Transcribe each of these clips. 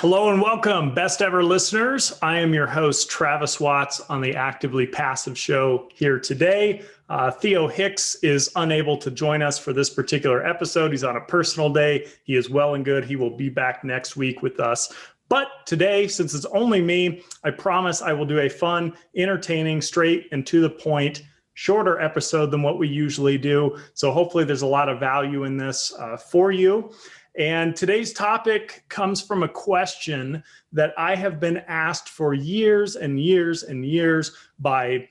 Hello and welcome, best ever listeners. I am your host, Travis Watts, on the Actively Passive Show here today. Theo Hicks is unable to join us for this particular episode. He's on a personal day. He is well and good. He will be back next week with us. But today, since it's only me, I promise I will do a fun, entertaining, straight and to the point, shorter episode than what we usually do. So hopefully there's a lot of value in this for you. And today's topic comes from a question that I have been asked for years and years and years by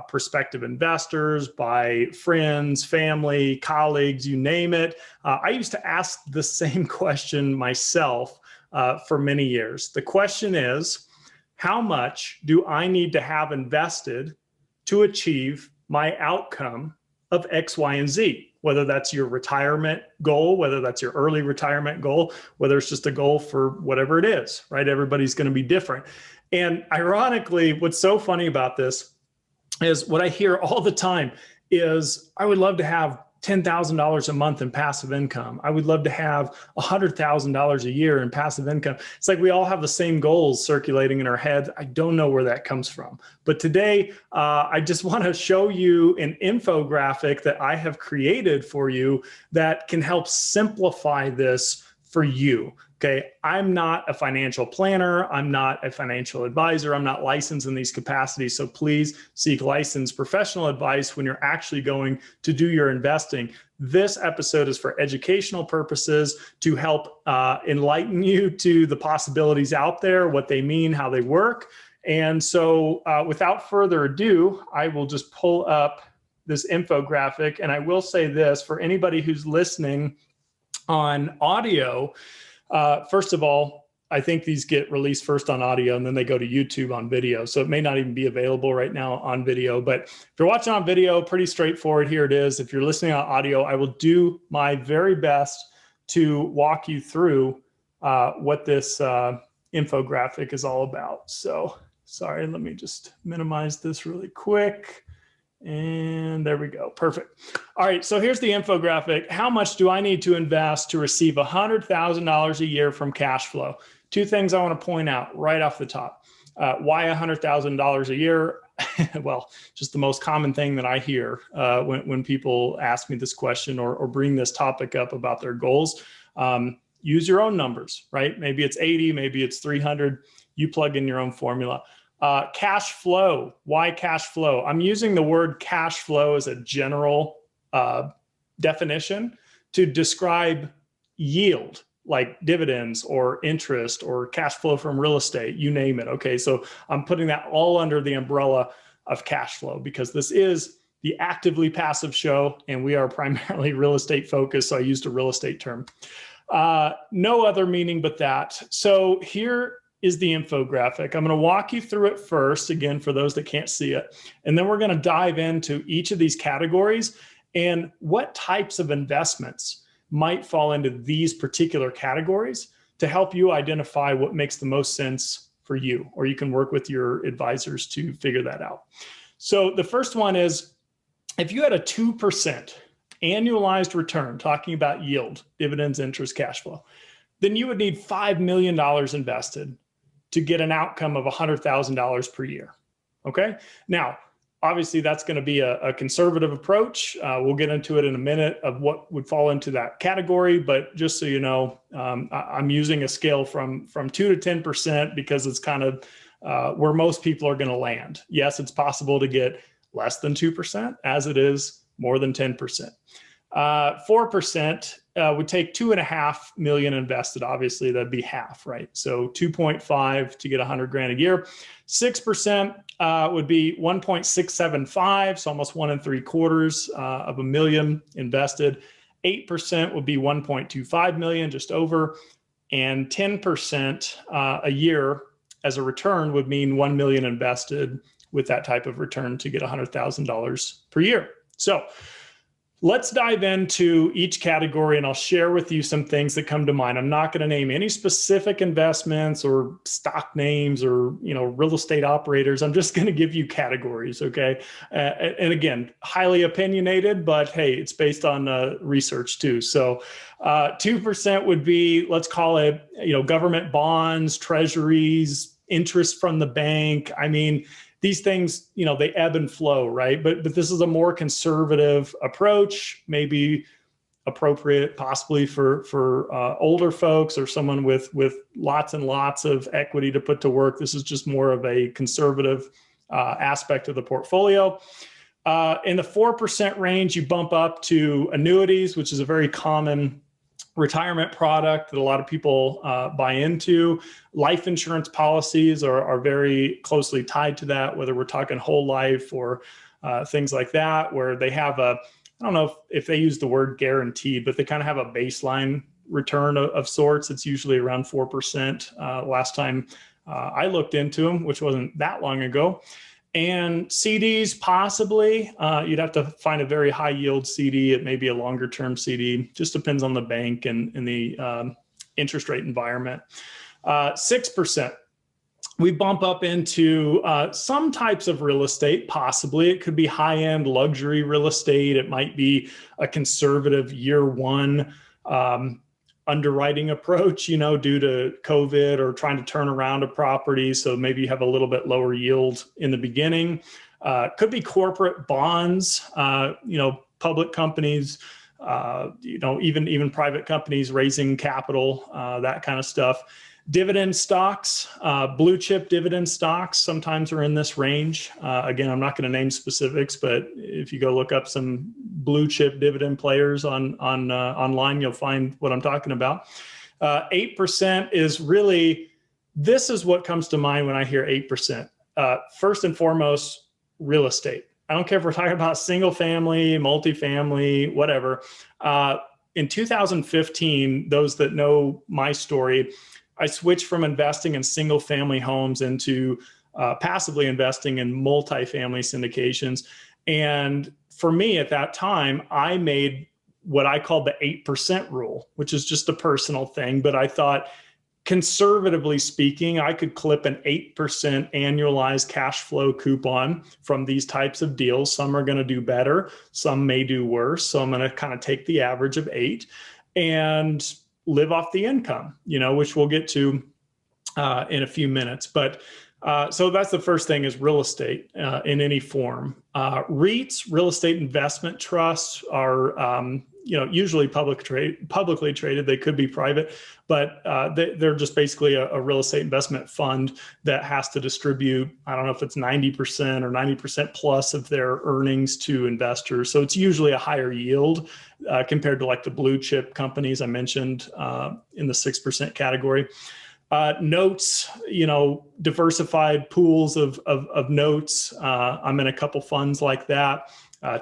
prospective investors, by friends, family, colleagues, you name it. I used to ask the same question myself for many years. The question is, how much do I need to have invested to achieve my outcome of X, Y, and Z? Whether that's your retirement goal, whether that's your early retirement goal, whether it's just a goal for whatever it is, right? Everybody's going to be different. And ironically, what's so funny about this is what I hear all the time is, I would love to have $10,000 a month in passive income. I would love to have $100,000 a year in passive income. It's like we all have the same goals circulating in our head. I don't know where that comes from. But today, I just want to show you an infographic that I have created for you that can help simplify this for you. Okay, I'm not a financial planner. I'm not a financial advisor. I'm not licensed in these capacities. So please seek licensed professional advice when you're actually going to do your investing. This episode is for educational purposes to help enlighten you to the possibilities out there, what they mean, how they work. And so without further ado, I will just pull up this infographic. And I will say this for anybody who's listening on audio. First of all, I think these get released first on audio and then they go to YouTube on video. So it may not even be available right now on video, but if you're watching on video, pretty straightforward. Here it is. If you're listening on audio, I will do my very best to walk you through what this infographic is all about. So sorry, let me just minimize this really quick. And there we go. Perfect. All right. So here's the infographic. How much do I need to invest to receive $100,000 a year from cash flow? Two things I want to point out right off the top. Why $100,000 a year? Well, just the most common thing that I hear when people ask me this question or bring this topic up about their goals. Use your own numbers, right? Maybe it's 80, maybe it's 300. You plug in your own formula. Cash flow. Why cash flow? I'm using the word cash flow as a general definition to describe yield, like dividends or interest or cash flow from real estate, you name it. Okay, so I'm putting that all under the umbrella of cash flow because this is the Actively Passive Show and we are primarily real estate focused. So I used a real estate term. No other meaning but that. So here is the infographic. I'm going to walk you through it first, again, for those that can't see it. And then we're going to dive into each of these categories and what types of investments might fall into these particular categories to help you identify what makes the most sense for you, or you can work with your advisors to figure that out. So the first one is, if you had a 2% annualized return, talking about yield, dividends, interest, cash flow, then you would need $5 million invested to get an outcome of $100,000 per year. Okay. Now, obviously that's going to be a conservative approach. We'll get into it in a minute of what would fall into that category. But just so you know, I'm using a scale from 2 to 10% because it's kind of where most people are going to land. Yes, it's possible to get less than 2% as it is more than 10%. 4% would take 2.5 million invested. Obviously, that'd be half, right? So 2.5 to get 100 grand a year. 6% would be 1.675, so almost 1.75 of a million invested. 8% would be 1.25 million, just over, and 10% a year as a return would mean 1 million invested with that type of return to get $100,000 per year. So Let's dive into each category and I'll share with you some things that come to mind. I'm not going to name any specific investments or stock names or, real estate operators. I'm just going to give you categories. Okay. And again, highly opinionated, but hey, it's based on research too. So 2% would be, let's call it, government bonds, treasuries, interest from the bank. I mean, these things, they ebb and flow, right? But this is a more conservative approach, maybe appropriate possibly for older folks or someone with lots and lots of equity to put to work. This is just more of a conservative aspect of the portfolio. In the 4% range, you bump up to annuities, which is a very common retirement product that a lot of people buy into. Life insurance policies are very closely tied to that, whether we're talking whole life or things like that, where they have I don't know if they use the word guaranteed, but they kind of have a baseline return of sorts. It's usually around 4%. Last time I looked into them, which wasn't that long ago. And CDs, possibly, you'd have to find a very high yield CD. It may be a longer term CD, just depends on the bank and the interest rate environment. 6%, we bump up into some types of real estate, possibly. It could be high end luxury real estate. It might be a conservative year one underwriting approach, due to COVID or trying to turn around a property. So maybe you have a little bit lower yield in the beginning. Could be corporate bonds, public companies, even private companies raising capital, that kind of stuff. Dividend stocks, blue chip dividend stocks sometimes are in this range. Again, I'm not going to name specifics, but if you go look up some blue chip dividend players online, you'll find what I'm talking about. 8% is really, this is what comes to mind when I hear 8%. First and foremost, real estate. I don't care if we're talking about single family, multifamily, whatever. In 2015, those that know my story, I switched from investing in single family homes into passively investing in multifamily syndications. And for me at that time, I made what I called the 8% rule, which is just a personal thing. But I thought, conservatively speaking, I could clip an 8% annualized cash flow coupon from these types of deals. Some are going to do better. Some may do worse. So I'm going to kind of take the average of 8 and live off the income, which we'll get to in a few minutes. But so that's the first thing, is real estate in any form. REITs, real estate investment trusts, are usually publicly traded. They could be private, but they're just basically a real estate investment fund that has to distribute, I don't know if it's 90% or 90% plus of their earnings to investors. So it's usually a higher yield compared to like the blue chip companies I mentioned in the 6% category. Notes, diversified pools of notes. I'm in a couple funds like that.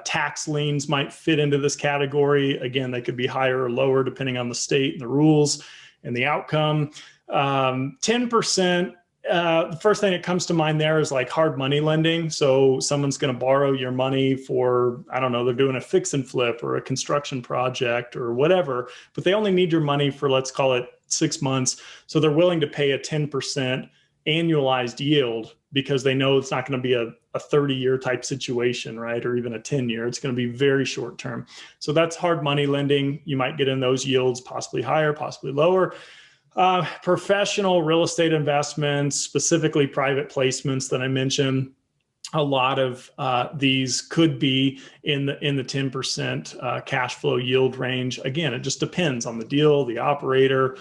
Tax liens might fit into this category. Again, they could be higher or lower depending on the state and the rules and the outcome. 10%, the first thing that comes to mind there is like hard money lending. So someone's going to borrow your money for, I don't know, they're doing a fix and flip or a construction project or whatever, but they only need your money for, let's call it 6 months. So they're willing to pay a 10% annualized yield because they know it's not going to be a 30-year type situation, right? Or even a 10-year. It's going to be very short term. So that's hard money lending. You might get in those yields, possibly higher, possibly lower. Professional real estate investments, specifically private placements that I mentioned. A lot of these could be in the 10% cash flow yield range. Again, it just depends on the deal, the operator.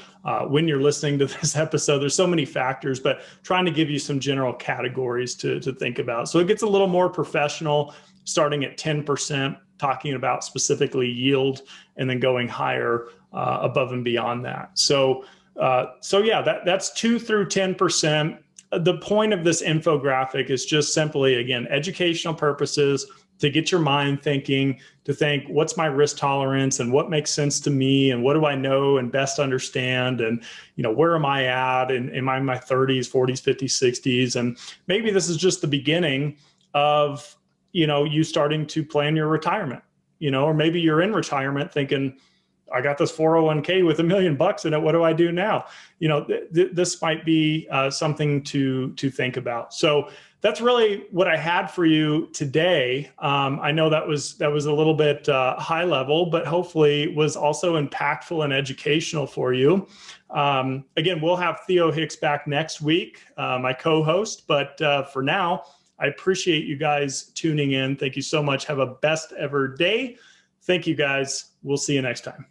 When you're listening to this episode, there's so many factors, but trying to give you some general categories to think about. So it gets a little more professional, starting at 10%, talking about specifically yield, and then going higher above and beyond that. So yeah, that's 2 through 10%. The point of this infographic is just simply, again, educational purposes, to get your mind thinking, to think, what's my risk tolerance and what makes sense to me and what do I know and best understand, and where am I at, and am I in my 30s, 40s, 50s, 60s, and maybe this is just the beginning of you starting to plan your retirement. or maybe you're in retirement thinking, I got this 401k with $1 million in it. What do I do now? This might be something to think about. So that's really what I had for you today. I know that was a little bit high level, but hopefully was also impactful and educational for you. Again, we'll have Theo Hicks back next week, my co-host. But for now, I appreciate you guys tuning in. Thank you so much. Have a best ever day. Thank you, guys. We'll see you next time.